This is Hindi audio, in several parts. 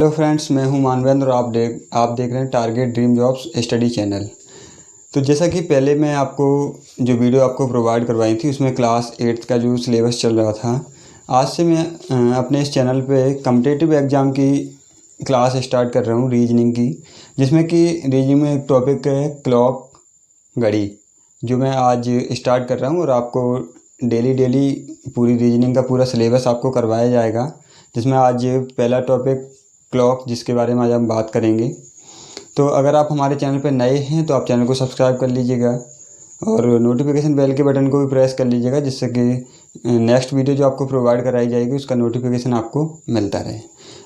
हेलो फ्रेंड्स, मैं हूं मानवेंद्र और आप देख रहे हैं target dream jobs study channel. तो जैसा कि पहले मैं आपको जो वीडियो आपको प्रोवाइड करवाई थी उसमें क्लास 8th का जो सिलेबस चल रहा था, आज से मैं अपने इस चैनल पे कॉम्पिटिटिव एग्ज़ाम की क्लास स्टार्ट कर रहा हूं रीजनिंग की, जिसमें कि रीजनिंग में एक टॉपिक है क्लॉक, घड़ी, जो मैं आज स्टार्ट कर रहा हूं और आपको डेली पूरी रीजनिंग का पूरा सिलेबस आपको करवाया जाएगा, जिसमें आज पहला टॉपिक क्लॉक, जिसके बारे में आज हम बात करेंगे। तो अगर आप हमारे चैनल पर नए हैं तो आप चैनल को सब्सक्राइब कर लीजिएगा और नोटिफिकेशन बेल के बटन को भी प्रेस कर लीजिएगा, जिससे कि नेक्स्ट वीडियो जो आपको प्रोवाइड कराई जाएगी उसका नोटिफिकेशन आपको मिलता रहे।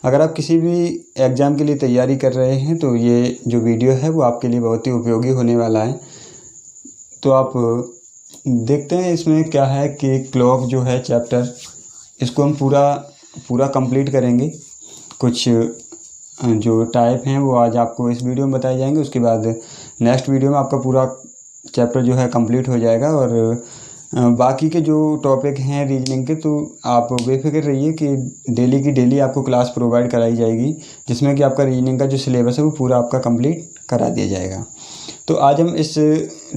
अगर आप किसी भी एग्ज़ाम के लिए तैयारी कर रहे हैं तो ये जो वीडियो है वो आपके लिए बहुत ही उपयोगी होने वाला है। तो आप देखते हैं इसमें क्या है कि क्लॉक जो है चैप्टर, इसको हम पूरा कंप्लीट करेंगे। कुछ जो टाइप हैं वो आज आपको इस वीडियो में बताए जाएंगे, उसके बाद नेक्स्ट वीडियो में आपका पूरा चैप्टर जो है कंप्लीट हो जाएगा। और बाकी के जो टॉपिक हैं रीजनिंग के, तो आप बेफिक्र रहिए कि डेली की डेली आपको क्लास प्रोवाइड कराई जाएगी, जिसमें कि आपका रीजनिंग का जो सिलेबस है वो पूरा आपका कंप्लीट करा दिया जाएगा। तो आज हम इस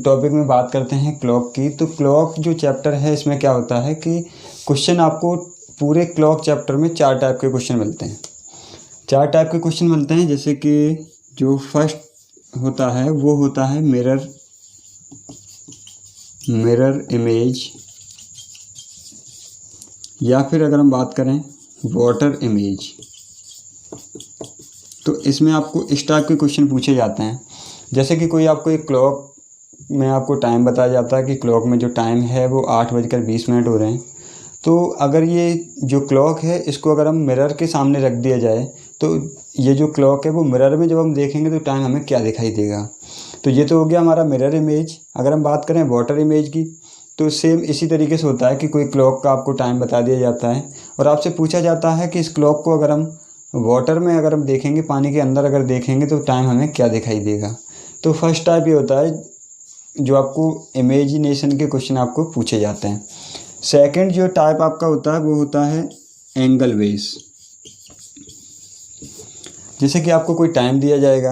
टॉपिक में बात करते हैं क्लॉक की। तो क्लॉक जो चैप्टर है इसमें क्या होता है कि क्वेश्चन आपको पूरे क्लॉक चैप्टर में 4 टाइप के क्वेश्चन मिलते हैं। 4 टाइप के क्वेश्चन मिलते हैं, जैसे कि जो फर्स्ट होता है वो होता है मिरर इमेज, या फिर अगर हम बात करें वाटर इमेज। तो इसमें आपको इस टाइप के क्वेश्चन पूछे जाते हैं, जैसे कि कोई आपको एक क्लॉक में आपको टाइम बताया जाता है कि क्लॉक में जो टाइम है वो 8:20 हो रहे हैं। तो अगर ये जो क्लॉक है इसको अगर हम मिरर के सामने रख दिया जाए तो ये जो क्लॉक है वो मिरर में जब हम देखेंगे तो टाइम हमें क्या दिखाई देगा। तो ये तो हो गया हमारा मिरर इमेज। अगर हम बात करें वाटर इमेज की, तो सेम इसी तरीके से होता है कि कोई क्लॉक का आपको टाइम बता दिया जाता है और आपसे पूछा जाता है कि इस क्लॉक को अगर हम वाटर में अगर हम देखेंगे, पानी के अंदर अगर देखेंगे तो टाइम हमें क्या दिखाई देगा। तो फर्स्ट टाइप ये होता है जो आपको इमेजिनेशन के क्वेश्चन आपको पूछे जाते हैं। सेकंड जो टाइप आपका होता है वो होता है एंगल बेस। जैसे कि आपको कोई टाइम दिया जाएगा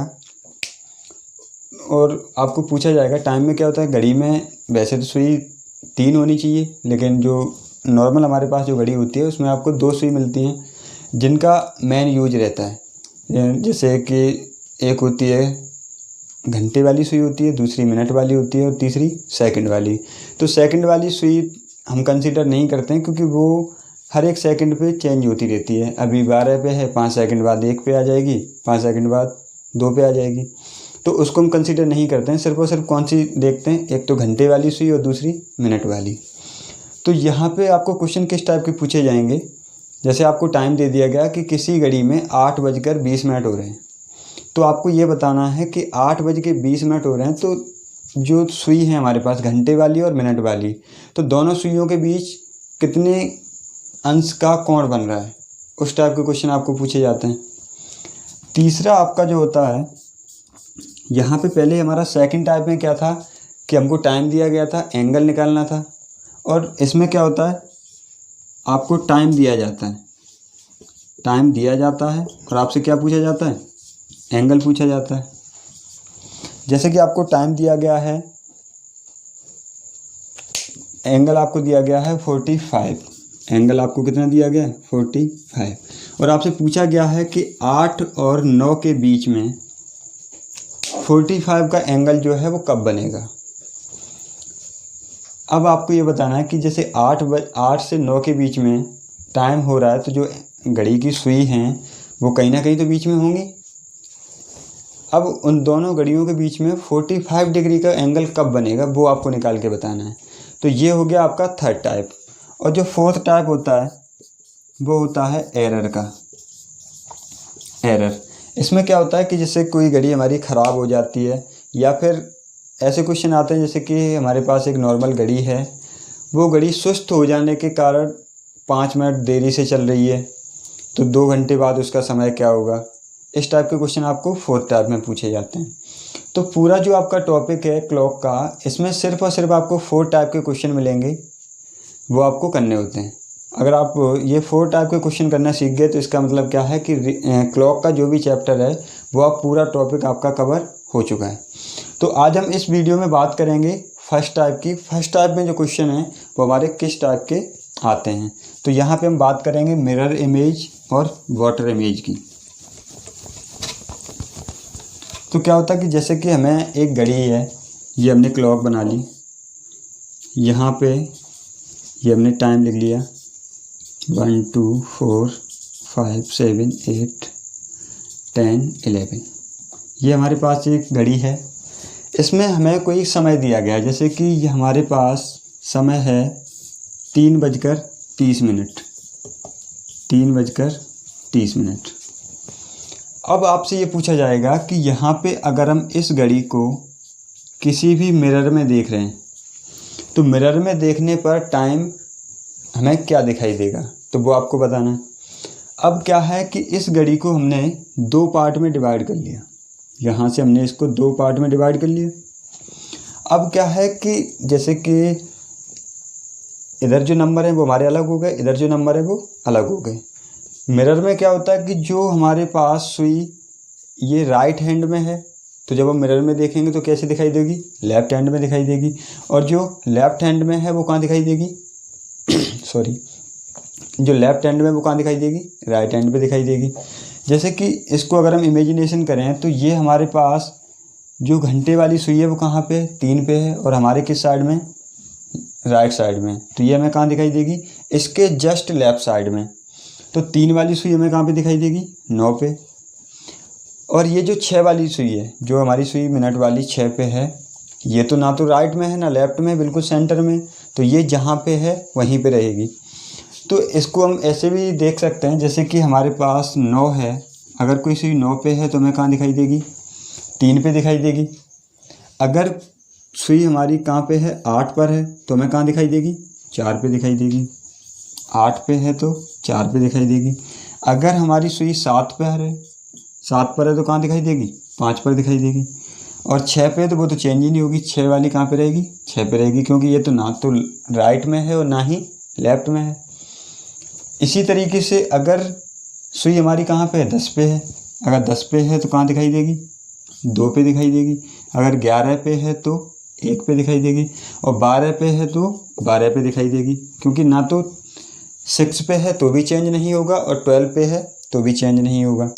और आपको पूछा जाएगा, टाइम में क्या होता है, घड़ी में वैसे तो सुई 3 होनी चाहिए, लेकिन जो नॉर्मल हमारे पास जो घड़ी होती है उसमें आपको 2 सुई मिलती हैं, जिनका मेन यूज रहता है। जैसे कि एक होती है घंटे वाली सुई होती है, दूसरी मिनट वाली होती है और तीसरी सेकंड वाली। तो सेकंड वाली सुई हम कंसीडर नहीं करते हैं, क्योंकि वो हर एक सेकंड पे चेंज होती रहती है। अभी 12 पे है, 5 सेकंड बाद 1 पे आ जाएगी, 5 सेकंड बाद 2 पे आ जाएगी, तो उसको हम कंसीडर नहीं करते हैं। सिर्फ और सिर्फ कौन सी देखते हैं, एक तो घंटे वाली सुई और दूसरी मिनट वाली। तो यहाँ पे आपको क्वेश्चन किस टाइप के पूछे जाएंगे, जैसे आपको टाइम दे दिया गया कि किसी घड़ी में 8:20 हो रहे हैं, तो आपको ये बताना है कि 8:20 हो रहे हैं, तो जो सुई है हमारे पास घंटे वाली और मिनट वाली, तो दोनों सुइयों के बीच कितने अंश का कोण बन रहा है, उस टाइप के क्वेश्चन आपको पूछे जाते हैं। तीसरा आपका जो होता है, यहाँ पे पहले हमारा सेकंड टाइप में क्या था कि हमको टाइम दिया गया था, एंगल निकालना था, और इसमें क्या होता है, आपको टाइम दिया जाता है, टाइम दिया जाता है और आपसे क्या पूछा जाता है, एंगल पूछा जाता है। जैसे कि आपको टाइम दिया गया है, एंगल आपको दिया गया है 45, एंगल आपको कितना दिया गया है 45, और आपसे पूछा गया है कि 8 और 9 के बीच में 45 का एंगल जो है वो कब बनेगा। अब आपको ये बताना है कि जैसे 8 से 9 के बीच में टाइम हो रहा है, तो जो घड़ी की सुई हैं वो कहीं ना कहीं तो बीच में होंगी। अब उन दोनों घड़ियों के बीच में 45 डिग्री का एंगल कब बनेगा वो आपको निकाल के बताना है। तो ये हो गया आपका थर्ड टाइप। और जो फोर्थ टाइप होता है वो होता है एरर का। एरर, इसमें क्या होता है कि जैसे कोई घड़ी हमारी ख़राब हो जाती है, या फिर ऐसे क्वेश्चन आते हैं जैसे कि हमारे पास एक नॉर्मल घड़ी है, वो घड़ी सुस्त हो जाने के कारण 5 मिनट देरी से चल रही है, तो 2 घंटे बाद उसका समय क्या होगा। इस टाइप के क्वेश्चन आपको फोर्थ टाइप में पूछे जाते हैं। तो पूरा जो आपका टॉपिक है क्लॉक का, इसमें सिर्फ और सिर्फ आपको 4 टाइप के क्वेश्चन मिलेंगे, वो आपको करने होते हैं। अगर आप ये 4 टाइप के क्वेश्चन करना सीख गए तो इसका मतलब क्या है कि क्लॉक का जो भी चैप्टर है वो आप पूरा टॉपिक आपका कवर हो चुका है। तो आज हम इस वीडियो में बात करेंगे फर्स्ट टाइप की। फर्स्ट टाइप में जो क्वेश्चन है वो हमारे किस टाइप के आते हैं। तो यहाँ पे हम बात करेंगे मिरर इमेज और वाटर इमेज की। तो क्या होता है कि जैसे कि हमें एक घड़ी है, ये हमने क्लॉक बना ली, यहाँ पे ये हमने टाइम लिख लिया 1 2 4 5 7 8 10 11। ये हमारे पास एक घड़ी है, इसमें हमें कोई समय दिया गया है। जैसे कि ये हमारे पास समय है 3:30। 3:30। अब आपसे ये पूछा जाएगा कि यहाँ पे अगर हम इस घड़ी को किसी भी मिरर में देख रहे हैं तो मिरर में देखने पर टाइम हमें क्या दिखाई देगा, तो वो आपको बताना है। अब क्या है कि इस घड़ी को हमने 2 पार्ट में डिवाइड कर लिया, यहाँ से हमने इसको 2 पार्ट में डिवाइड कर लिया। अब क्या है कि जैसे कि इधर जो नंबर है वो हमारे अलग हो गए, इधर जो नंबर है वो अलग हो गए। मिरर में क्या होता है कि जो हमारे पास सुई ये राइट हैंड में है, तो जब हम मिरर में देखेंगे तो कैसे दिखाई देगी, लेफ्ट हैंड में दिखाई देगी। और जो लेफ्ट हैंड में है वो कहाँ दिखाई देगी सॉरी, जो लेफ्ट हैंड में वो कहाँ दिखाई देगी, राइट हैंड पे दिखाई देगी। जैसे कि इसको अगर हम इमेजिनेशन करें तो ये हमारे पास जो घंटे वाली सुई है वो कहाँ पे, 3 पे है, और हमारे किस साइड में, राइट साइड में। तो ये हमें कहाँ दिखाई देगी, इसके जस्ट लेफ्ट साइड में। तो 3 वाली सुई हमें कहाँ पे दिखाई देगी, 9 पे। और ये जो 6 वाली सुई है, जो हमारी सुई मिनट वाली 6 पे है, ये तो ना तो राइट में है ना लेफ्ट में, बिल्कुल सेंटर में। तो ये जहाँ पे है वहीं पे रहेगी। तो इसको हम ऐसे भी देख सकते हैं, जैसे कि हमारे पास 9 है, अगर कोई सुई 9 पे है तो हमें कहाँ दिखाई देगी, 3 पे दिखाई देगी। अगर सुई हमारी कहाँ पे है, 8 पर है, तो हमें कहाँ दिखाई देगी, 4 पे दिखाई देगी। 8 पे है तो 4 पे दिखाई देगी। अगर हमारी सुई 7 पर है, 7 पर है तो कहाँ दिखाई देगी, 5 पर दिखाई देगी। और 6 पे है तो वो तो चेंज ही नहीं होगी, 6 वाली कहाँ पे रहेगी, 6 पे रहेगी, क्योंकि ये तो ना तो राइट में है और ना ही लेफ्ट में है। इसी तरीके से अगर सुई हमारी कहाँ पे है, 10 पे है, अगर 10 पे है तो कहाँ दिखाई देगी, 2 पे दिखाई देगी। अगर 11 पे है तो 1 पे दिखाई देगी, और 12 पे है तो 12 पे दिखाई देगी, क्योंकि ना तो 6 पे है तो भी चेंज नहीं होगा और 12 पे है तो भी चेंज नहीं होगा।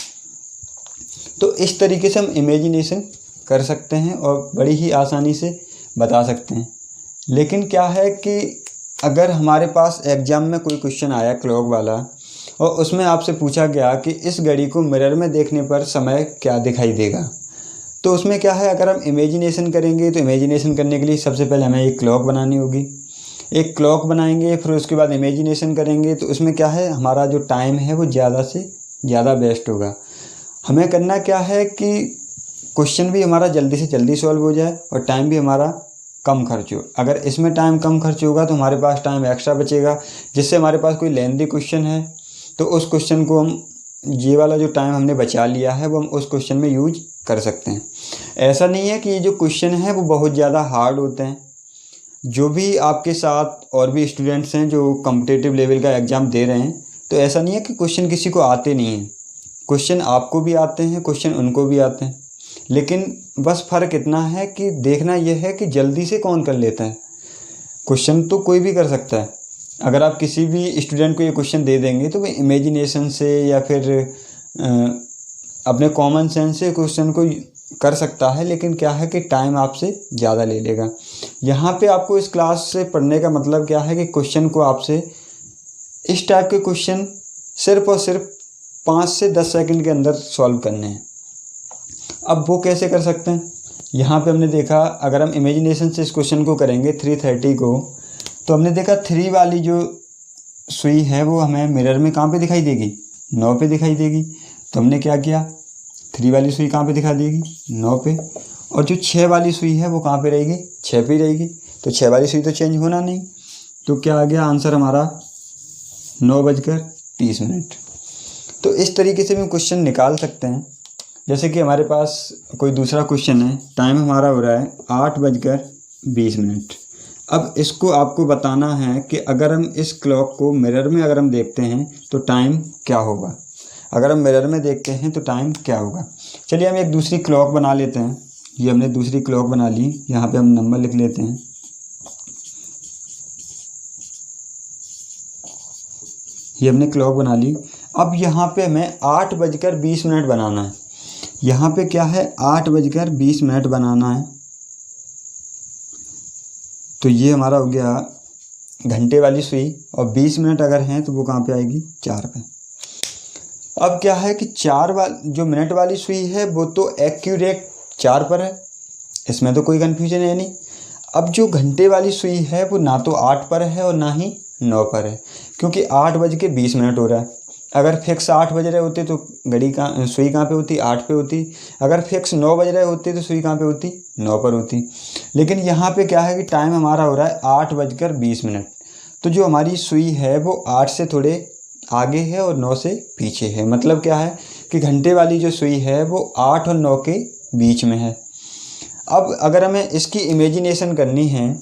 तो इस तरीके से हम इमेजिनेशन कर सकते हैं और बड़ी ही आसानी से बता सकते हैं। लेकिन क्या है कि अगर हमारे पास एग्ज़ाम में कोई क्वेश्चन आया क्लॉक वाला और उसमें आपसे पूछा गया कि इस घड़ी को मिरर में देखने पर समय क्या दिखाई देगा, तो उसमें क्या है, अगर हम इमेजिनेशन करेंगे तो इमेजिनेशन करने के लिए सबसे पहले हमें एक क्लॉक बनानी होगी। एक क्लॉक बनाएंगे, फिर उसके बाद इमेजिनेशन करेंगे, तो उसमें क्या है, हमारा जो टाइम है वो ज़्यादा से ज़्यादा बेस्ट होगा। हमें करना क्या है कि क्वेश्चन भी हमारा जल्दी से जल्दी सॉल्व हो जाए और टाइम भी हमारा कम खर्च हो। अगर इसमें टाइम कम खर्च होगा तो हमारे पास टाइम एक्स्ट्रा बचेगा, जिससे हमारे पास कोई लेंथी क्वेश्चन है तो उस क्वेश्चन को हम, ये वाला जो टाइम हमने बचा लिया है वो हम उस क्वेश्चन में यूज कर सकते हैं। ऐसा नहीं है कि ये जो क्वेश्चन है वो बहुत ज़्यादा हार्ड होते हैं। जो भी आपके साथ और भी स्टूडेंट्स हैं जो कॉम्पिटिटिव लेवल का एग्ज़ाम दे रहे हैं, तो ऐसा नहीं है कि क्वेश्चन किसी को आते नहीं हैं। क्वेश्चन आपको भी आते हैं, क्वेश्चन उनको भी आते हैं, लेकिन बस फ़र्क इतना है कि देखना यह है कि जल्दी से कौन कर लेता है। क्वेश्चन तो कोई भी कर सकता है। अगर आप किसी भी स्टूडेंट को ये क्वेश्चन दे देंगे तो वो इमेजिनेशन से या फिर अपने कॉमन सेंस से क्वेश्चन को कर सकता है, लेकिन क्या है कि टाइम आपसे ज़्यादा ले लेगा। यहाँ पे आपको इस क्लास से पढ़ने का मतलब क्या है कि क्वेश्चन को आपसे, इस टाइप के क्वेश्चन सिर्फ़ और सिर्फ 5 से 10 सेकंड के अंदर सॉल्व करने हैं। अब वो कैसे कर सकते हैं, यहाँ पे हमने देखा, अगर हम इमेजिनेशन से इस क्वेश्चन को करेंगे 3:30 को, तो हमने देखा 3 वाली जो सुई है वो हमें मिरर में कहाँ पे दिखाई देगी, 9 पे दिखाई देगी। तो हमने क्या किया, 3 वाली सुई कहाँ पे दिखा देगी, 9 पे। और जो 6 वाली सुई है वो कहाँ पे रहेगी, 6 पे रहेगी। तो 6 वाली सुई तो चेंज होना नहीं। तो क्या आ गया आंसर हमारा, 9:30। तो इस तरीके से भी क्वेश्चन निकाल सकते हैं। जैसे कि हमारे पास कोई दूसरा क्वेश्चन है, टाइम हमारा हो रहा है 8:20। अब इसको आपको बताना है कि अगर हम इस क्लॉक को मिरर में अगर हम देखते हैं तो टाइम क्या होगा। अगर हम मिरर में देखते हैं तो टाइम क्या होगा। चलिए हम एक दूसरी क्लॉक बना लेते हैं। ये हमने दूसरी क्लॉक बना ली, यहाँ पे हम नंबर लिख लेते हैं। ये हमने क्लॉक बना ली। अब यहाँ पे हमें 8:20 बनाना है। यहाँ पे क्या है, 8:20 बनाना है। तो ये हमारा हो गया घंटे वाली सुई, और 20 मिनट अगर हैं तो वो कहाँ पे आएगी, 4 पे। अब क्या है कि जो मिनट वाली सुई है वो तो एक्यूरेट 4 पर है, इसमें तो कोई कन्फ्यूजन है नहीं। अब जो घंटे वाली सुई है वो ना तो 8 पर है और ना ही 9 पर है, क्योंकि 8:20 हो रहा है। अगर फिक्स 8 बज रहे होते तो सुई कहाँ पे होती, 8 पे होती। अगर फिक्स 9 बज रहे होते तो सुई कहाँ पे होती, 9 पर होती। लेकिन यहाँ पे क्या है कि टाइम हमारा हो रहा है 8:20। तो जो हमारी सुई है वो 8 से थोड़े आगे है और 9 से पीछे है। मतलब क्या है कि घंटे वाली जो सुई है वो 8 और 9 के बीच में है। अब अगर हमें इसकी इमेजिनेशन करनी है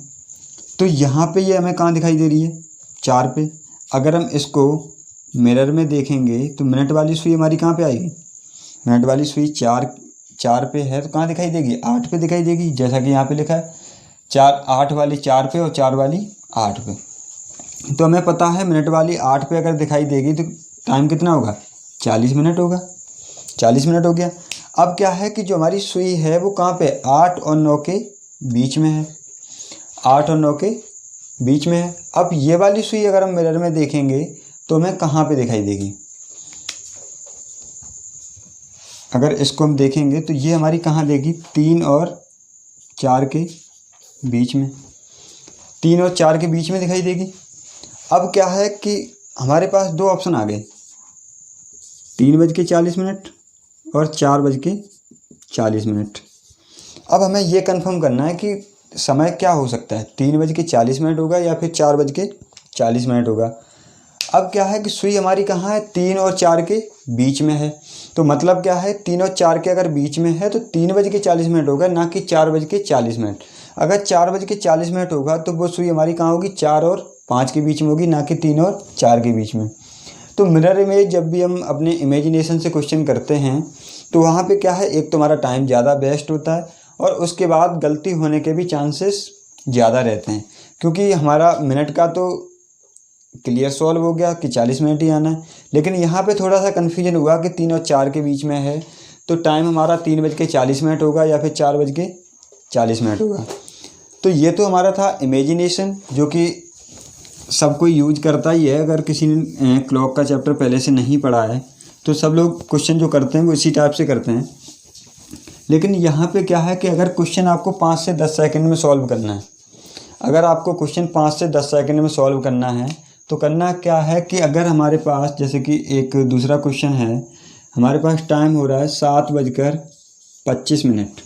तो यहाँ पे ये हमें कहाँ दिखाई दे रही है, 4 पे। अगर हम इसको मिरर में देखेंगे तो मिनट वाली सुई हमारी कहाँ पे आएगी, मिनट वाली सुई 4 पे है तो कहाँ दिखाई देगी, 8 पे दिखाई देगी। जैसा कि यहाँ पे लिखा है 8 वाली 4 पे और 4 वाली 8 पे। तो हमें पता है मिनट वाली 8 पे अगर दिखाई देगी तो टाइम कितना होगा, 40 मिनट होगा। 40 मिनट हो गया। अब क्या है कि जो हमारी सुई है वो कहाँ पे, 8 और 9 के बीच में है। 8 और 9 के बीच में है। अब ये वाली सुई अगर हम मिरर में देखेंगे तो हमें कहाँ पे दिखाई देगी, अगर इसको हम देखेंगे तो ये हमारी कहाँ देगी, 3 और 4 के बीच में। 3 और 4 के बीच में दिखाई देगी। अब क्या है कि हमारे पास 2 ऑप्शन आ गए, 3:40 और 4:40। अब हमें ये कंफर्म करना है कि समय क्या हो सकता है, 3:40 होगा या फिर 4:40 होगा। अब क्या है कि सुई हमारी कहाँ है, 3 और 4 के बीच में है। तो मतलब क्या है, 3 और 4 के अगर बीच में है तो 3:40 होगा, ना कि 4:40। अगर 4:40 होगा तो वो सुई हमारी कहाँ होगी, 4 और 5 के बीच में होगी, ना कि 3 और 4 के बीच में। तो मिरर इमेज जब भी हम अपने इमेजिनेशन से क्वेश्चन करते हैं तो वहाँ पे क्या है, एक तो हमारा टाइम ज़्यादा वेस्ट होता है और उसके बाद गलती होने के भी चांसेस ज़्यादा रहते हैं, क्योंकि हमारा मिनट का तो क्लियर सॉल्व हो गया कि 40 मिनट ही आना है। लेकिन यहाँ पे थोड़ा सा कन्फ्यूजन हुआ कि 3 और 4 के बीच में है तो टाइम हमारा 3:40 होगा या फिर 4:40 होगा। तो ये तो हमारा था इमेजिनेशन, जो कि सब कोई यूज करता ही है। अगर किसी ने क्लॉक का चैप्टर पहले से नहीं पढ़ा है तो सब लोग क्वेश्चन जो करते हैं वो इसी टाइप से करते हैं। लेकिन यहाँ पे क्या है कि अगर क्वेश्चन आपको 5 से 10 सेकंड में सॉल्व करना है, अगर आपको क्वेश्चन 5 से 10 सेकंड में सॉल्व करना है तो करना क्या है कि अगर हमारे पास जैसे कि एक दूसरा क्वेश्चन है, हमारे पास टाइम हो रहा है 7:25।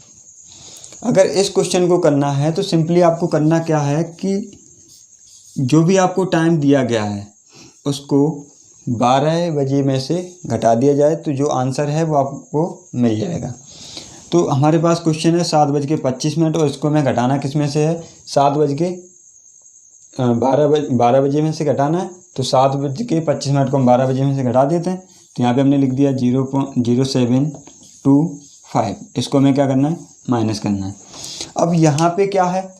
अगर इस क्वेश्चन को करना है तो सिंपली आपको करना क्या है कि जो भी आपको टाइम दिया गया है उसको 12 बजे में से घटा दिया जाए तो जो आंसर है वो आपको मिल जाएगा। तो हमारे पास क्वेश्चन है 7:25 और इसको हमें घटाना किस में से है, 12 बजे में से घटाना है। तो 7:25 को हम 12 बजे में से घटा देते हैं। तो यहाँ पे हमने लिख दिया 0.0725। इसको हमें क्या करना है, माइनस करना है। अब यहाँ पे क्या है,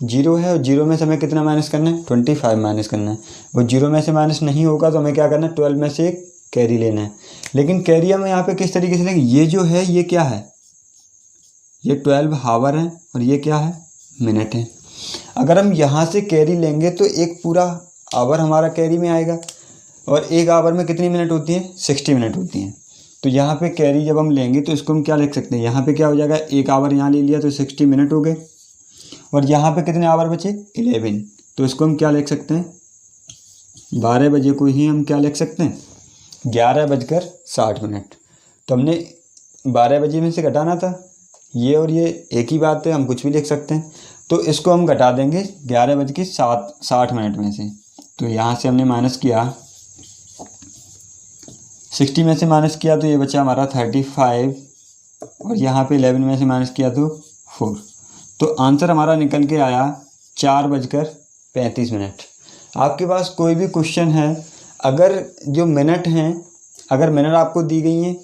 0 है और 0 में से हमें कितना माइनस करना है, 25 माइनस करना है। वो 0 में से माइनस नहीं होगा तो हमें क्या करना है, 12 में से एक कैरी लेना है। लेकिन कैरी हम यहाँ पे किस तरीके से लेंगे, ये जो है ये क्या है, ये 12 हावर है और ये क्या है, मिनट है। अगर हम यहाँ से कैरी लेंगे तो एक पूरा आवर हमारा कैरी में आएगा और एक आवर में कितनी मिनट होती हैं, 60 मिनट होती हैं। तो यहाँ पे कैरी जब हम लेंगे तो इसको हम क्या लिख सकते हैं, यहाँ पे क्या हो जाएगा, एक आवर यहाँ ले लिया तो 60 मिनट हो गए और यहाँ पे कितने आवर बचे, 11। तो इसको हम क्या लिख सकते हैं, 12 बजे को ही हम क्या लिख सकते हैं, 11:60। तो हमने 12 बजे में से घटाना था, ये और ये एक ही बात है, हम कुछ भी लिख सकते हैं। तो इसको हम घटा देंगे 11:60 में से। तो यहाँ से हमने माइनस किया, 60 में से माइनस किया तो ये बचा हमारा 35 और यहाँ पे 11 में से माइनस किया तो 4। तो आंसर हमारा निकल के आया 4:35। आपके पास कोई भी क्वेश्चन है, अगर जो मिनट हैं, अगर मिनट आपको दी गई हैं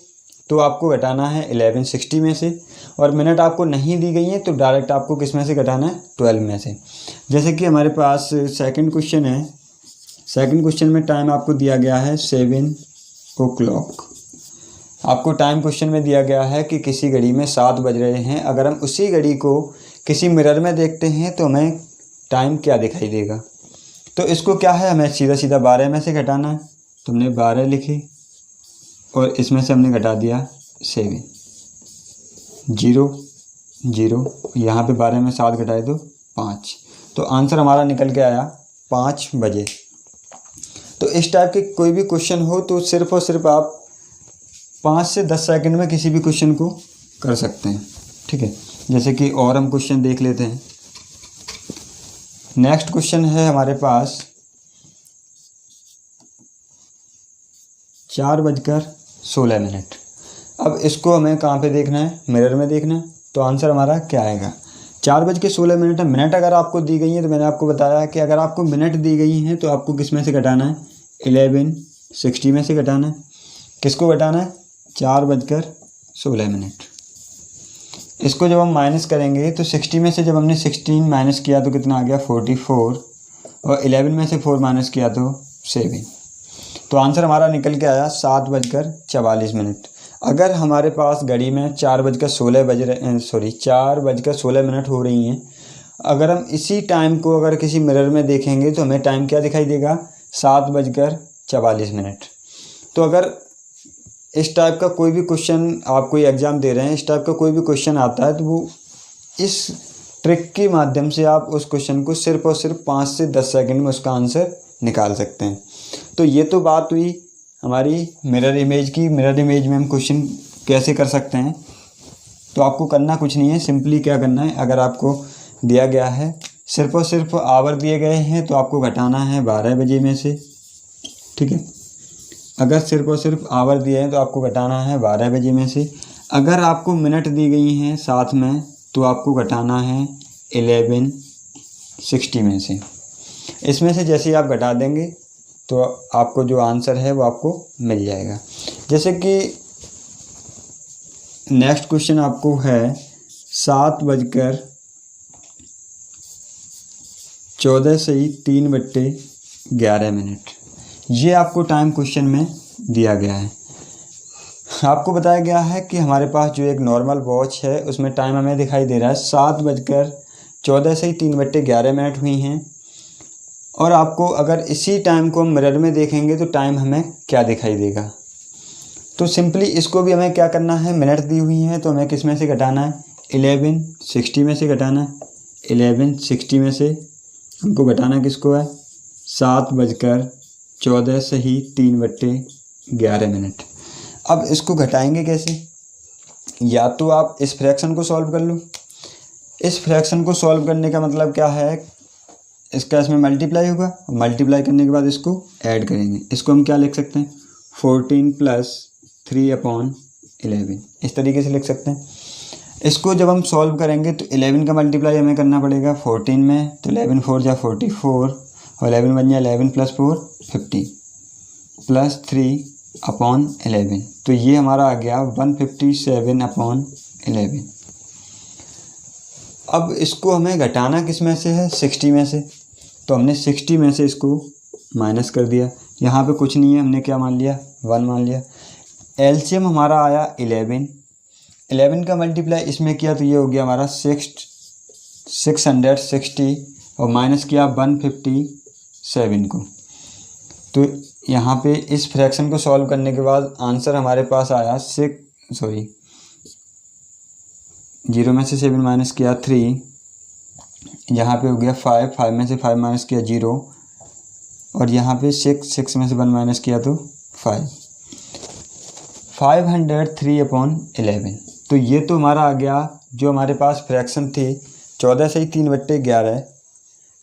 तो आपको घटाना है 1160 में से, और मिनट आपको नहीं दी गई हैं तो डायरेक्ट आपको किस में से घटाना है, 12 में से। जैसे कि हमारे पास सेकंड क्वेश्चन है। सेकंड क्वेश्चन में टाइम आपको दिया गया है 7 o'clock। आपको टाइम क्वेश्चन में दिया गया है कि किसी घड़ी में 7 बज रहे हैं। अगर हम उसी घड़ी को किसी मिरर में देखते हैं तो हमें टाइम क्या दिखाई देगा। तो इसको क्या है, हमें सीधा सीधा 12 में से घटाना है। तो हमने 12 लिखी और इसमें से हमने घटा दिया 7, 0 0, यहाँ पे 12 में 7 घटाए तो 5। तो आंसर हमारा निकल के आया 5 बजे। तो इस टाइप के कोई भी क्वेश्चन हो तो सिर्फ़ और सिर्फ आप 5 से 10 सेकंड में किसी भी क्वेश्चन को कर सकते हैं। ठीक है, जैसे कि और हम क्वेश्चन देख लेते हैं। नेक्स्ट क्वेश्चन है हमारे पास 4:16। अब इसको हमें कहाँ पे देखना है, मिरर में देखना है। तो आंसर हमारा क्या आएगा, 4:16। मिनट अगर आपको दी गई है तो मैंने आपको बताया कि अगर आपको मिनट दी गई हैं तो आपको किस में से घटाना है, 1160 में से घटाना है। किसको घटाना है, 4:16। इसको जब हम माइनस करेंगे तो 60 में से जब हमने 16 माइनस किया तो कितना आ गया, 44, और 11 में से 4 माइनस किया तो 7। तो आंसर हमारा निकल के आया 7:44। अगर हमारे पास घड़ी में 4:16 हो रही हैं, अगर हम इसी टाइम को अगर किसी मिरर में देखेंगे तो हमें टाइम क्या दिखाई देगा, 7:44। तो अगर इस टाइप का कोई भी क्वेश्चन, आप कोई एग्ज़ाम दे रहे हैं, इस टाइप का कोई भी क्वेश्चन आता है तो वो इस ट्रिक के माध्यम से आप उस क्वेश्चन को सिर्फ़ और सिर्फ 5 से 10 सेकंड में उसका आंसर निकाल सकते हैं। तो ये तो बात हुई हमारी मिरर इमेज की। मिरर इमेज में हम क्वेश्चन कैसे कर सकते हैं। तो आपको करना कुछ नहीं है, सिंपली क्या करना है, अगर आपको दिया गया है सिर्फ़ और सिर्फ आवर दिए गए हैं तो आपको घटाना है 12 बजे में से। ठीक है, अगर सिर्फ और सिर्फ आवर दिए हैं तो आपको घटाना है 12 बजे में से। अगर आपको मिनट दी गई हैं साथ में तो आपको घटाना है 1160 में से। इसमें से जैसे ही आप घटा देंगे तो आपको जो आंसर है वो आपको मिल जाएगा। जैसे कि नेक्स्ट क्वेश्चन आपको है 7:14 ये आपको टाइम क्वेश्चन में दिया गया है। आपको बताया गया है कि हमारे पास जो एक नॉर्मल वॉच है उसमें टाइम हमें दिखाई दे रहा है 7:14 हुई हैं, और आपको अगर इसी टाइम को हम मिरर में देखेंगे तो टाइम हमें क्या दिखाई देगा। तो सिंपली इसको भी हमें क्या करना है, मिनट दी हुई हैं तो हमें किस में से घटाना है, 1160 में से घटाना है। 1160 में से हमको घटाना किसको है, 7:14 अब इसको घटाएंगे कैसे, या तो आप इस फ्रैक्शन को सॉल्व कर लो। इस फ्रैक्शन को सॉल्व करने का मतलब क्या है, इसका इसमें मल्टीप्लाई होगा, मल्टीप्लाई करने के बाद इसको ऐड करेंगे। इसको हम क्या लिख सकते हैं, 14 + 3/11, इस तरीके से लिख सकते हैं। इसको जब हम सॉल्व करेंगे तो 11 का मल्टीप्लाई हमें करना पड़ेगा 14 में, तो 11 4 जा 44, और 11 बन जाए 11 + 4 50 + 3/11, तो ये हमारा आ गया 157/11। अब इसको हमें घटाना किस में से है, 60 में से। तो हमने 60 में से इसको माइनस कर दिया। यहाँ पे कुछ नहीं है, हमने क्या मान लिया, 1 मान लिया। एलसीएम हमारा आया 11। 11 का मल्टीप्लाई इसमें किया तो ये हो गया हमारा 660, और माइनस किया 157 को। तो यहाँ पे इस फ्रैक्शन को सॉल्व करने के बाद आंसर हमारे पास आया 0 में से 7 माइनस किया 3, यहाँ पे हो गया 5 में से 5 माइनस किया 0, और यहाँ पे 6 में से 1 माइनस किया तो 503/11। तो ये तो हमारा आ गया, जो हमारे पास फ्रैक्शन थी 14 से 3/11,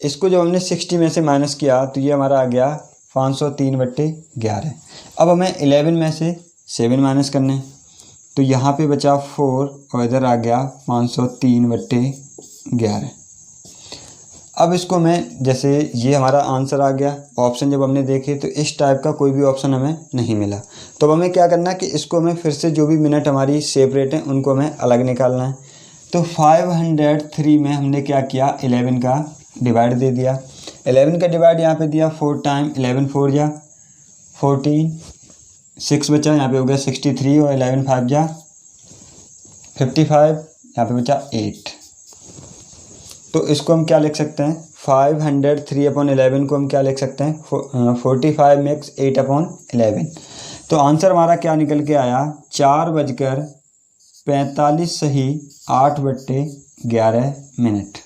इसको जब हमने 60 में से माइनस किया तो ये हमारा आ गया 503/11। अब हमें 11 में से 7 माइनस करने हैं, तो यहाँ पे बचा 4 और इधर आ गया 503/11। अब इसको मैं, जैसे ये हमारा आंसर आ गया, ऑप्शन जब हमने देखे तो इस टाइप का कोई भी ऑप्शन हमें नहीं मिला। तो अब हमें क्या करना है कि इसको हमें फिर से जो भी मिनट हमारी सेपरेट हैं उनको हमें अलग निकालना है। तो 503 में हमने क्या किया, 11 का डिवाइड दे दिया। 11 का डिवाइड यहाँ पे दिया 4 टाइम, 11 4 जा 14, 6 बचा, यहाँ पे हो गया 63 और 11 5 जा 55, यहाँ पे बचा 8। तो इसको हम क्या लिख सकते हैं, 503/11 को हम क्या लिख सकते हैं, 45 मैक्स 8/11। तो आंसर हमारा क्या निकल के आया, 4:45 सही 8/11।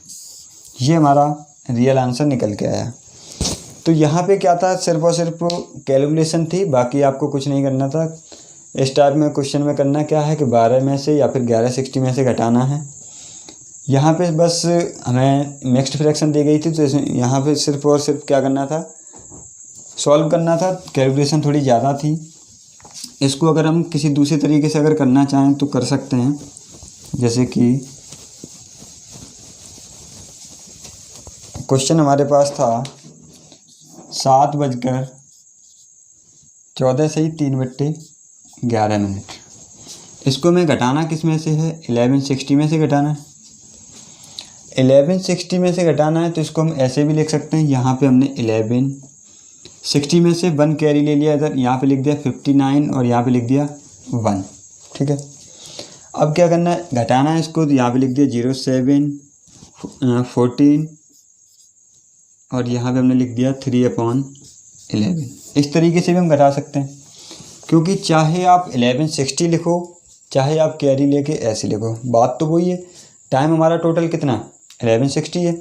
ये हमारा रियल आंसर निकल के आया। तो यहाँ पे क्या था, सिर्फ और सिर्फ कैलकुलेशन थी, बाकी आपको कुछ नहीं करना था। इस टाइप में क्वेश्चन में करना क्या है कि 12 में से या फिर 1160 में से घटाना है। यहाँ पे बस हमें मिक्स्ड फ्रैक्शन दी गई थी, तो यहाँ पे सिर्फ और सिर्फ क्या करना था, सॉल्व करना था। कैलकुलेशन थोड़ी ज़्यादा थी। इसको अगर हम किसी दूसरे तरीके से अगर करना चाहें तो कर सकते हैं। जैसे कि क्वेश्चन हमारे पास था 7:14 सही 3/11। इसको मैं घटाना किस में से है, 1160 में से घटाना है। 1160 में से घटाना है तो इसको हम ऐसे भी लिख सकते हैं। यहाँ पे हमने 1160 में से 1 कैरी ले लिया, इधर यहाँ पे लिख दिया 59 और यहाँ पे लिख दिया 1। ठीक है, अब क्या करना है, घटाना है इसको। तो यहाँ पे लिख दिया 07 14 और यहाँ पे हमने लिख दिया 3/11। इस तरीके से भी हम घटा सकते हैं, क्योंकि चाहे आप 1160 लिखो चाहे आप कैरी लेके ऐसे लिखो, बात तो वही है। टाइम हमारा टोटल कितना 1160 है।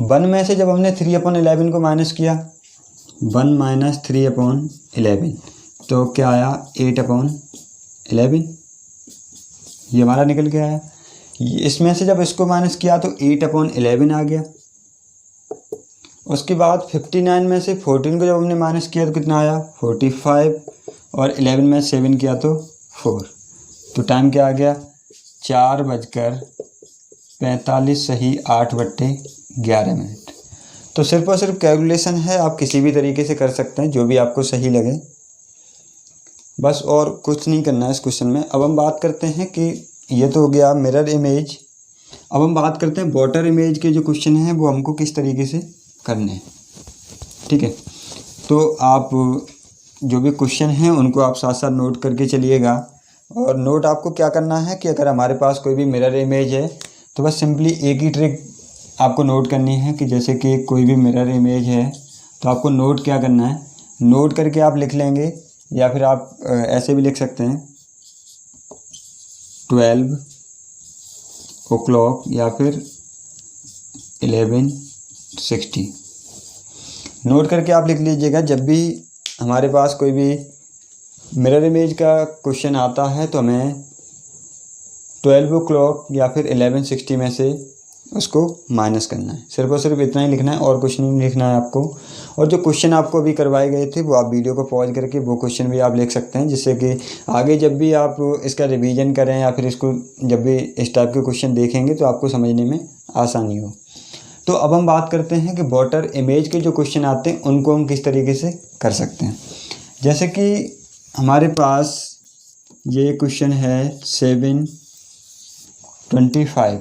1 में से जब हमने 3/11 को माइनस किया, 1 - 3/11 तो क्या आया 8/11। ये हमारा निकल के आया। इसमें से जब इसको माइनस किया तो 8/11 आ गया। उसके बाद 59 में से 14 को जब हमने माइनस किया तो कितना आया 45 और 11 में 7 किया तो 4। तो टाइम क्या आ गया 4:45 सही 8/11। तो सिर्फ और सिर्फ कैलकुलेशन है, आप किसी भी तरीके से कर सकते हैं जो भी आपको सही लगे, बस और कुछ नहीं करना है इस क्वेश्चन में। अब हम बात करते हैं कि ये तो हो गया मिरर इमेज। अब हम बात करते हैं वाटर इमेज के जो क्वेश्चन हैं वो हमको किस तरीके से करने हैं। ठीक है, तो आप जो भी क्वेश्चन हैं उनको आप साथ साथ नोट करके चलिएगा। और नोट आपको क्या करना है कि अगर हमारे पास कोई भी मिरर इमेज है तो बस सिंपली एक ही ट्रिक आपको नोट करनी है कि जैसे कि कोई भी मिरर इमेज है तो आपको नोट क्या करना है, नोट करके आप लिख लेंगे, या फिर आप ऐसे भी लिख सकते हैं 12 o'clock या फिर 1160। नोट करके आप लिख लीजिएगा। जब भी हमारे पास कोई भी मिरर इमेज का क्वेश्चन आता है तो हमें 12 o'clock या फिर 1160 में से उसको माइनस करना है। सिर्फ और सिर्फ इतना ही लिखना है और कुछ नहीं लिखना है आपको। और जो क्वेश्चन आपको अभी करवाए गए थे वो आप वीडियो को पॉज करके वो क्वेश्चन भी आप लिख सकते हैं, जिससे कि आगे जब भी आप इसका रिवीजन करें या फिर इसको जब भी इस टाइप के क्वेश्चन देखेंगे तो आपको समझने में आसानी हो। तो अब हम बात करते हैं कि वाटर इमेज के जो क्वेश्चन आते हैं उनको हम किस तरीके से कर सकते हैं। जैसे कि हमारे पास ये क्वेश्चन है 7:25।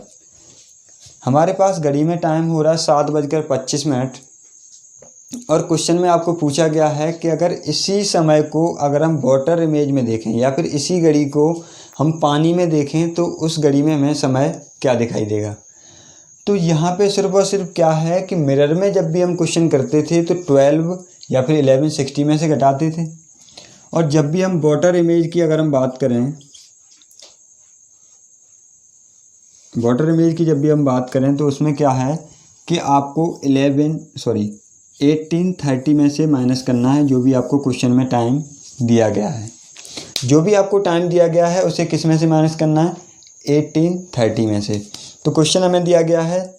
हमारे पास घड़ी में टाइम हो रहा है 7:25 और क्वेश्चन में आपको पूछा गया है कि अगर इसी समय को अगर हम वाटर इमेज में देखें या फिर इसी घड़ी को हम पानी में देखें तो उस घड़ी में हमें समय क्या दिखाई देगा। तो यहाँ पे सिर्फ और सिर्फ क्या है कि मिरर में जब भी हम क्वेश्चन करते थे तो 12 या फिर 1160 में से घटाते थे, और जब भी हम वाटर इमेज की अगर हम बात करें, वाटर इमेज की जब भी हम बात करें तो उसमें क्या है कि आपको 1830 में से माइनस करना है जो भी आपको क्वेश्चन में टाइम दिया गया है। जो भी आपको टाइम दिया गया है उसे किस में से माइनस करना है, 1830 में से। तो क्वेश्चन हमें दिया गया है,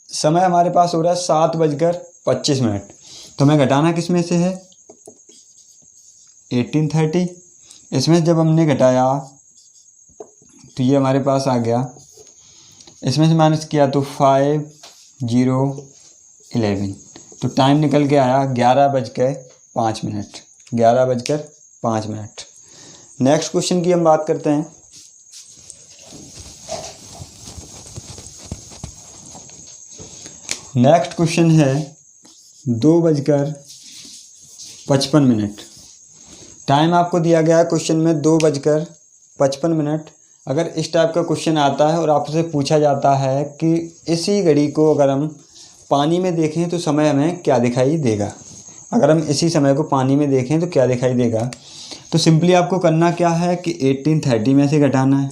समय हमारे पास हो रहा है 7:25, तो हमें घटाना किस में से है 1830। इसमें जब हमने घटाया तो ये हमारे पास आ गया, इसमें से माइनस किया तो 5 0:11। तो टाइम निकल के आया 11:05। 11:05। नेक्स्ट क्वेश्चन की हम बात करते हैं। नेक्स्ट क्वेश्चन है 2:55। टाइम आपको दिया गया है क्वेश्चन में 2:55। अगर इस टाइप का क्वेश्चन आता है और आपसे पूछा जाता है कि इसी घड़ी को अगर हम पानी में देखें तो समय हमें क्या दिखाई देगा, अगर हम इसी समय को पानी में देखें तो क्या दिखाई देगा, तो सिंपली आपको करना क्या है कि 1830 में से घटाना है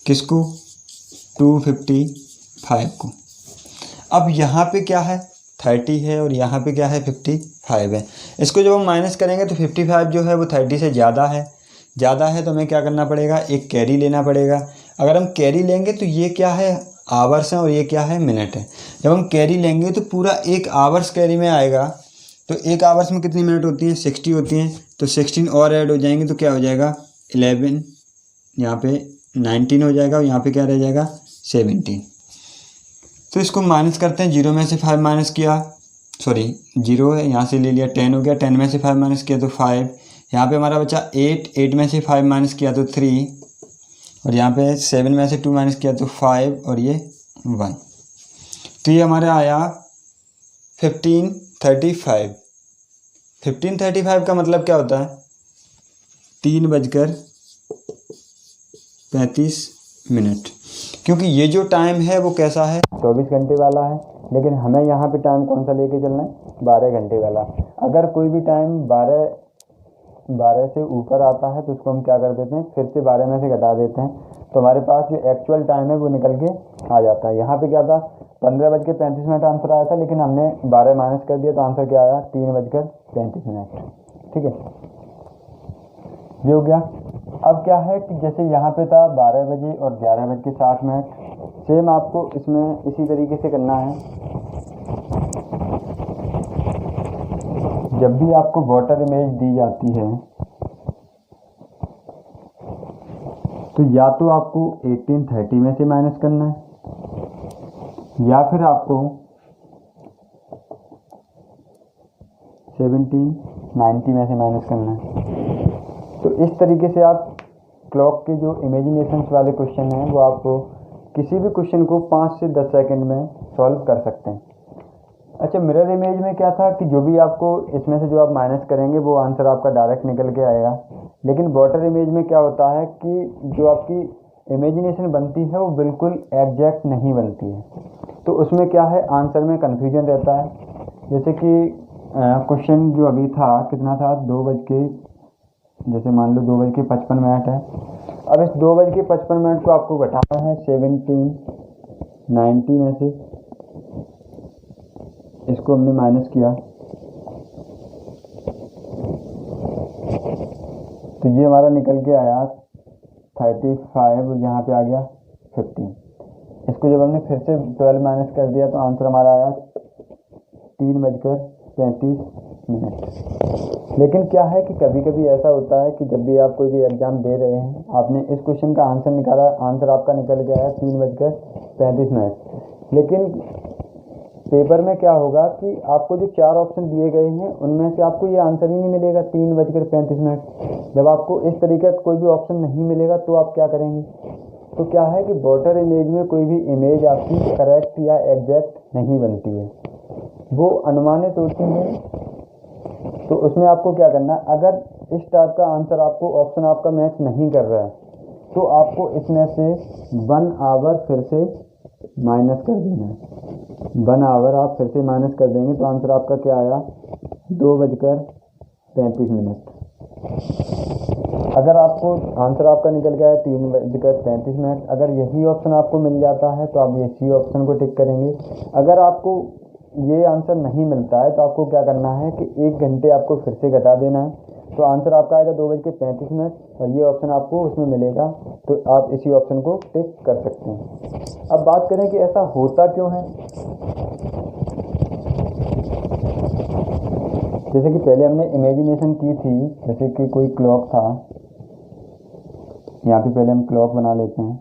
किसको, 255 को। अब यहाँ पे क्या है 30 है और यहाँ पे क्या है 55 है। इसको जब हम माइनस करेंगे तो 55 जो है वो 30 से ज़्यादा है तो हमें क्या करना पड़ेगा, एक कैरी लेना पड़ेगा। अगर हम कैरी लेंगे तो ये क्या है आवर्स हैं और ये क्या है मिनट है। जब हम कैरी लेंगे तो पूरा एक आवर्स कैरी में आएगा। तो एक आवर्स में कितनी मिनट होती हैं, 60 होती हैं। तो 16 और ऐड हो जाएंगे तो क्या हो जाएगा 11, यहाँ पे 19 हो जाएगा और यहाँ पे क्या रह जाएगा 17। तो इसको माइनस करते हैं, 0 में से 5 माइनस किया, सॉरी 0 है यहाँ से ले लिया, 10 हो गया, 10 में से 5 माइनस किया तो 5। यहाँ पे हमारा बचा 8 में से 5 माइनस किया तो 3 और यहाँ पे 7 में से 2 माइनस किया तो 5 और ये 1। तो ये हमारा आया 1535। 1535 का मतलब क्या होता है 3:35, क्योंकि ये जो टाइम है वो कैसा है 24 घंटे वाला है, लेकिन हमें यहाँ पे टाइम कौन सा लेके चलना है 12 घंटे वाला। अगर कोई भी टाइम 12 से ऊपर आता है तो उसको हम क्या कर देते हैं, फिर से 12 में से घटा देते हैं, तो हमारे पास जो एक्चुअल टाइम है वो निकल के आ जाता है। यहाँ पे क्या था 15:35 आंसर आया था, लेकिन हमने 12 माइनस कर दिया तो आंसर क्या आया 3:35। ठीक है, ये हो गया। अब क्या है कि जैसे यहाँ पे था 12 बजे और 11:60, सेम आपको इसमें इसी तरीके से करना है। जब भी आपको वाटर इमेज दी जाती है तो या तो आपको 1830 में से माइनस करना है या फिर आपको 1790 में से माइनस करना है। तो इस तरीके से आप क्लॉक के जो इमेजिनेशंस वाले क्वेश्चन हैं वो आप किसी भी क्वेश्चन को 5 से 10 सेकंड में सॉल्व कर सकते हैं। अच्छा, मिरर इमेज में क्या था कि जो भी आपको इसमें से जो आप माइनस करेंगे वो आंसर आपका डायरेक्ट निकल के आएगा, लेकिन वाटर इमेज में क्या होता है कि जो आपकी इमेजिनेशन बनती है वो बिल्कुल एग्जैक्ट नहीं बनती है, तो उसमें क्या है आंसर में कन्फ्यूजन रहता है। जैसे कि क्वेश्चन जो अभी था कितना था 2 बज के, जैसे मान लो 2:55 है। अब इस 2:55 को आपको घटाना है 1790 में से, इसको हमने माइनस किया तो ये हमारा निकल के आया 35 और यहाँ पे आ गया 15। इसको जब हमने फिर से 12 माइनस कर दिया तो आंसर हमारा आया 3:35। लेकिन क्या है कि कभी कभी ऐसा होता है कि जब भी आप कोई भी एग्ज़ाम दे रहे हैं, आपने इस क्वेश्चन का आंसर निकाला, आंसर आपका निकल गया है 3:35, लेकिन पेपर में क्या होगा कि आपको जो 4 ऑप्शन दिए गए हैं उनमें से आपको ये आंसर ही नहीं मिलेगा 3:35। जब आपको इस तरीके का कोई भी ऑप्शन नहीं मिलेगा तो आप क्या करेंगे, तो क्या है कि वाटर इमेज में कोई भी इमेज आपकी करेक्ट या एग्जैक्ट नहीं बनती है, वो अनुमानित होती है। तो उसमें आपको क्या करना है, अगर इस टाइप का आंसर आपको ऑप्शन आपका मैच नहीं कर रहा है तो आपको इसमें से 1 आवर फिर से माइनस कर देना है। 1 आवर आप फिर से माइनस कर देंगे तो आंसर आपका क्या आया 2:35। अगर आपको आंसर आपका निकल गया है 3:35, अगर यही ऑप्शन आपको मिल जाता है तो आप इसी ऑप्शन को टिक करेंगे। अगर आपको ये आंसर नहीं मिलता है तो आपको क्या करना है कि 1 घंटे आपको फिर से घटा देना है, तो आंसर आपका आएगा 2:35 और ये ऑप्शन आपको उसमें मिलेगा, तो आप इसी ऑप्शन को टिक कर सकते हैं। अब बात करें कि ऐसा होता क्यों है। जैसे कि पहले हमने इमेजिनेशन की थी, जैसे कि कोई क्लॉक था, यहाँ पे पहले हम क्लॉक बना लेते हैं।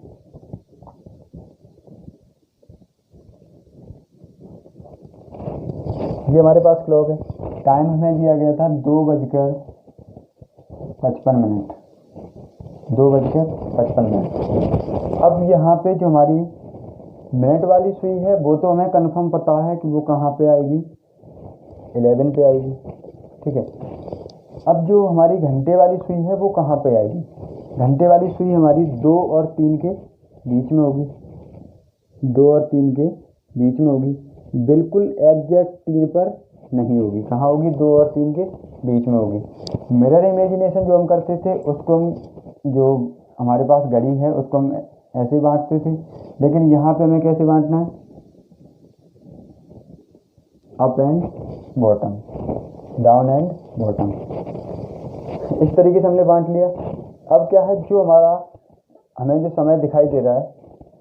ये हमारे पास क्लॉक है। टाइम हमें दिया गया था 2:55। 2:55। अब यहाँ पे जो हमारी मिनट वाली सुई है वो तो हमें कंफर्म पता है कि वो कहाँ पे आएगी, 11 पे आएगी, ठीक है। अब जो हमारी घंटे वाली सुई है वो कहाँ पे आएगी? घंटे वाली सुई हमारी 2 और 3 के बीच में होगी, 2 और 3 के बीच में होगी, बिल्कुल एग्जैक्ट 3 पर नहीं होगी। कहाँ होगी? 2 और 3 के बीच में होगी। मिरर इमेजिनेशन जो हम करते थे उसको हम, जो हमारे पास घड़ी है उसको हम ऐसे बांटते थे, लेकिन यहाँ पे हमें कैसे बांटना है? Up and bottom, down and bottom, इस तरीके से हमने बांट लिया। अब क्या है, जो हमें जो समय दिखाई दे रहा है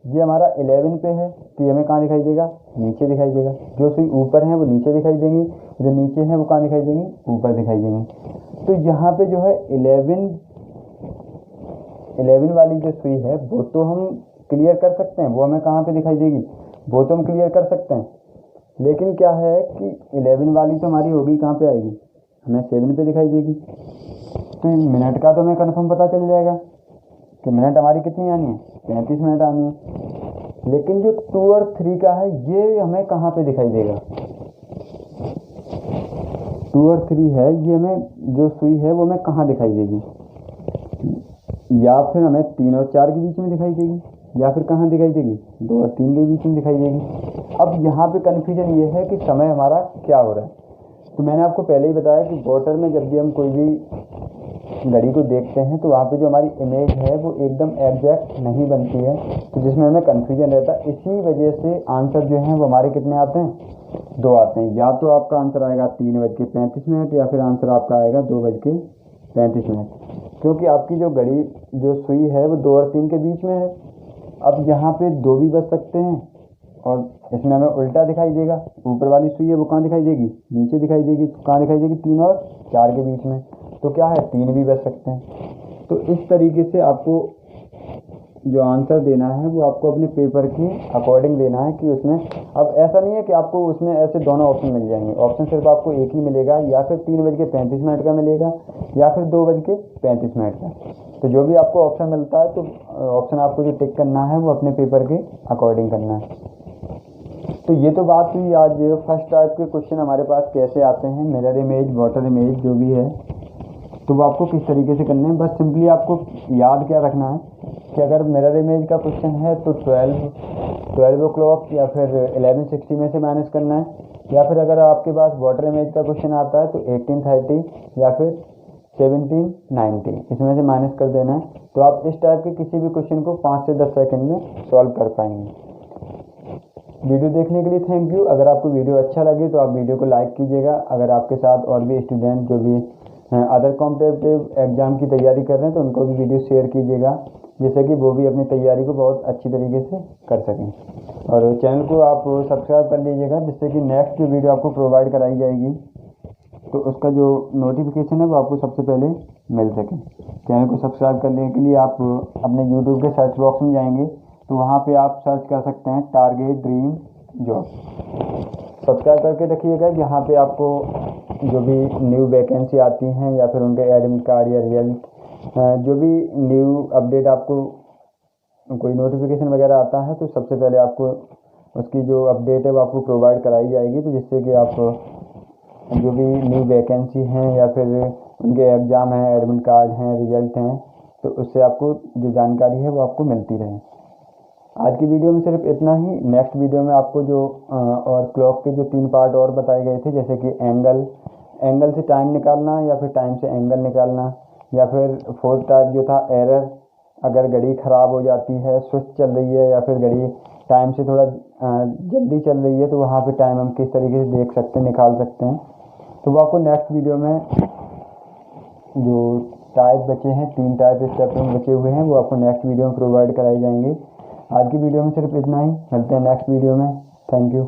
ये हमारा 11 पे है, तो ये हमें कहाँ दिखाई देगा? नीचे दिखाई देगा। जो सुई ऊपर है वो नीचे दिखाई देंगी, जो नीचे है वो कहाँ दिखाई देंगी? ऊपर दिखाई देंगी। तो यहाँ पे जो है 11 वाली जो सुई है वो तो हम क्लियर कर सकते हैं, वो हमें कहाँ पे दिखाई देगी? वो तो हम क्लियर कर सकते हैं, लेकिन क्या है कि 11 वाली तो हमारी होगी कहाँ पे आएगी? हमें 7 पे दिखाई देगी। तो मिनट का तो हमें कन्फर्म पता चल जाएगा कि मिनट हमारी कितनी आनी है? 35 मिनट आनी है। लेकिन जो 2 और 3 का है ये हमें कहाँ पे दिखाई देगा? 2 और 3 है, ये हमें जो सुई है वो हमें कहाँ दिखाई देगी? या फिर हमें 3 और 4 के बीच में दिखाई देगी, या फिर कहाँ दिखाई देगी? 2 और 3 के बीच में दिखाई देगी। अब यहाँ पे कन्फ्यूजन ये है कि समय हमारा क्या हो रहा है। तो मैंने आपको पहले ही बताया कि वॉटर में जब भी हम कोई भी घड़ी को देखते हैं तो वहाँ पे जो हमारी इमेज है वो एकदम एग्जैक्ट नहीं बनती है, तो जिसमें हमें कन्फ्यूजन रहता है। इसी वजह से आंसर जो है वो हमारे कितने आते हैं? 2 आते हैं। या तो आपका आंसर आएगा 3:35, या फिर आंसर आपका आएगा 2:35, क्योंकि आपकी जो घड़ी जो सुई है वो 2 और 3 के बीच में है। अब यहाँ पे 2 भी बच सकते हैं और इसमें हमें उल्टा दिखाई देगा। ऊपर वाली सुई है वो कहाँ दिखाई देगी? नीचे दिखाई देगी। कहाँ दिखाई देगी? 3 और 4 के बीच में। तो क्या है, 3 भी बच सकते हैं। तो इस तरीके से आपको जो आंसर देना है वो आपको अपने पेपर के अकॉर्डिंग देना है कि उसमें, अब ऐसा नहीं है कि आपको उसमें ऐसे दोनों ऑप्शन मिल जाएंगे। ऑप्शन सिर्फ आपको एक ही मिलेगा, या फिर 3:35 का मिलेगा, या फिर 2:35 का। तो जो भी आपको ऑप्शन मिलता है तो ऑप्शन आपको जो टिक करना है वो अपने पेपर के अकॉर्डिंग करना है। तो ये तो बात हुई आज फर्स्ट टाइप के क्वेश्चन हमारे पास कैसे आते हैं, मिरर इमेज, वाटर इमेज जो भी है, तो वो आपको किस तरीके से करने हैं। बस सिंपली आपको याद क्या रखना है कि अगर मिरर इमेज का क्वेश्चन है तो 12 o'clock या फिर 11:60 में से माइनस करना है, या फिर अगर आपके पास वाटर इमेज का क्वेश्चन आता है तो 18:30 या फिर 17:90 इसमें से माइनस कर देना है। तो आप इस टाइप के किसी भी क्वेश्चन को 5 से 10 सेकंड में सॉल्व कर पाएंगे। वीडियो देखने के लिए थैंक यू। अगर आपको वीडियो अच्छा लगे तो आप वीडियो को लाइक कीजिएगा। अगर आपके साथ और भी स्टूडेंट जो भी अदर कॉम्पिटिटिव एग्ज़ाम की तैयारी कर रहे हैं तो उनको भी वीडियो शेयर कीजिएगा, जिससे कि वो भी अपनी तैयारी को बहुत अच्छी तरीके से कर सकें। और चैनल को आप सब्सक्राइब कर लीजिएगा, जिससे कि नेक्स्ट जो वीडियो आपको प्रोवाइड कराई जाएगी तो उसका जो नोटिफिकेशन है वो आपको सबसे पहले मिल सके। चैनल को सब्सक्राइब करने के लिए आप अपने यूट्यूब के सर्च बॉक्स में जाएंगे तो वहाँ पे आप सर्च कर सकते हैं टारगेट ड्रीम जॉब। सब्सक्राइब करके रखिएगा, जहाँ पे आपको जो भी न्यू वैकेंसी आती हैं या फिर उनके एडमिट कार्ड या रिजल्ट, जो भी न्यू अपडेट आपको कोई नोटिफिकेशन वगैरह आता है तो सबसे पहले आपको उसकी जो अपडेट है वो आपको प्रोवाइड कराई जाएगी। तो जिससे कि आप जो भी न्यू वैकेंसी हैं या फिर उनके एग्ज़ाम हैं, एडमिट कार्ड हैं, रिजल्ट हैं, तो उससे आपको जो जानकारी है वो आपको मिलती रहे। आज की वीडियो में सिर्फ इतना ही। नेक्स्ट वीडियो में आपको जो और क्लॉक के जो 3 पार्ट और बताए गए थे, जैसे कि एंगल से टाइम निकालना, या फिर टाइम से एंगल निकालना, या फिर फोर्थ टाइप जो था एरर, अगर घड़ी ख़राब हो जाती है, स्विच चल रही है या फिर घड़ी टाइम से थोड़ा जल्दी चल रही है, तो वहाँ पे टाइम हम किस तरीके से देख सकते हैं, निकाल सकते हैं। तो वो आपको नेक्स्ट वीडियो में जो टाइप बचे हैं, 3 टाइप इस चैप्टर में बचे हुए हैं, वो आपको नेक्स्ट वीडियो में प्रोवाइड कराई जाएंगे। आज की वीडियो में सिर्फ इतना ही। मिलते हैं नेक्स्ट वीडियो में। Thank you.